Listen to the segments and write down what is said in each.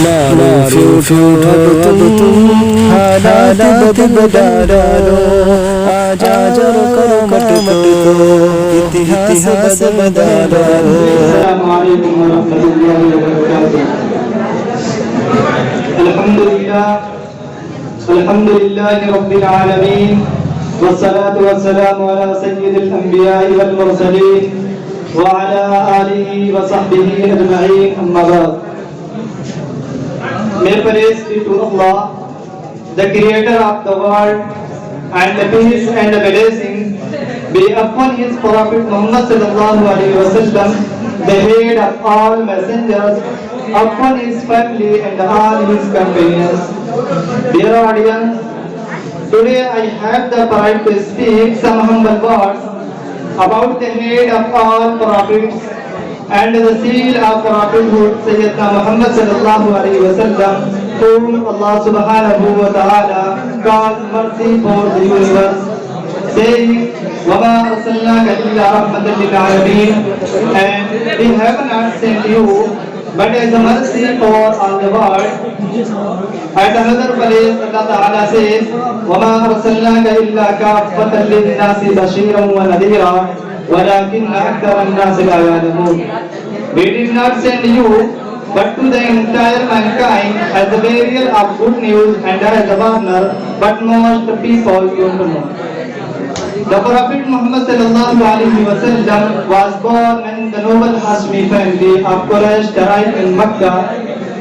मारूफ अब तुम हालात बदल डालो आजा करो मत तो इतिहास बदल डालो। अस्सलामु अलैकुम व रहमतुल्लाहि व बरकातुहू। अल्हम्दुलिल्लाहि रब्बिल आलमीन वस्सलातु वस्सलामु अला सय्यिदिल अंबिया'i वल मुरसलीन व अला आलिहि व सहबिहि अजमईन, अम्मा बाद। May praise be to Allah, the creator of the world, and the peace and the blessing be upon his Prophet Muhammad sallallahu alaihi wasallam, the head of all messengers, upon his family and all his companions. Dear audience, today I have the pride to speak some humble words about the head of all prophets and the seal of prophethood, Sayyidina Muhammad sallallahu alaihi wasallam, whom Allah subhanahu wa ta'ala called mercy for the universe, saying, وَمَا أَرْسَلْنَاكَ إِلَّا رَحْمَةً لِلْعَالَمِينَ, and we have not sent you but as a mercy for all the world. At another place, Allah Ta'ala says, وَمَا أَرْسَلْنَاكَ إِلَّا كَافَّةً لِلنَّاسِ بَشِيرًا وَنَذِيرًا وَلَكِنَّ أَكْثَرَ النَّاسِ لَا يَعْلَمُونَ. We did not send you but to the entire mankind as the bearer of good news and as a warner, but most people don't know. The Prophet Muhammad sallallahu alaihi wasallam was born in the noble Hashmi family of Quraysh, arrived in Makkah.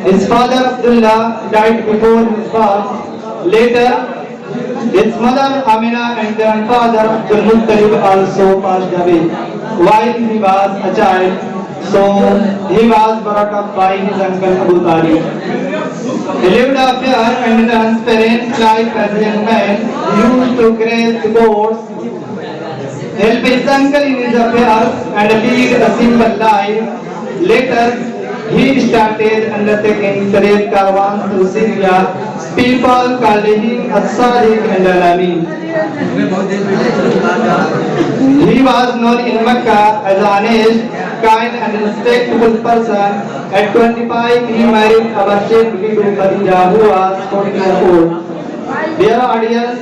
His father Abdullah died before his birth. Later, his mother Amina and grandfather Abdul Muttalib also passed away while he was a child. So he was brought up by his uncle Abu Talib. He lived a fair and transparent life as a young man. He used to graze the goats, help his uncle in his affairs, and lead a simple life. Later, he started undertaking trade caravans to Syria. People called him As-Sadiq and Al-Amin. He was known in Mecca as an honest, kind and respectful person. At 25, he married a Bashir widow Khadija, who was 40 years old. Dear audience,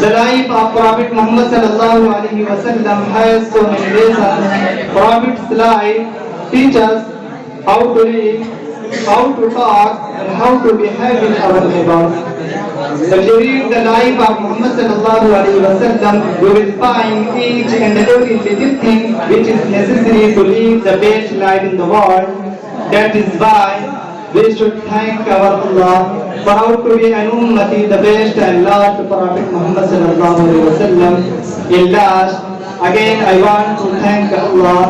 the life of Prophet Muhammad sallallahu alaihi wasallam has so many lessons. Prophet's life teaches us how to live, how to talk, and how to behave with our neighbors. If you read the life of Muhammad sallallahu alaihi wasallam, you will find each and every little thing which is necessary to live the best life in the world. That is why we should thank our Allah for how to be an ummati, the best and last Prophet Muhammad sallallahu alaihi wasallam. In last, again I want to thank Allah.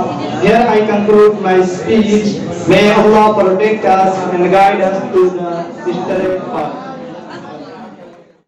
Here I conclude my speech. May Allah protect us and guide us to the straight path.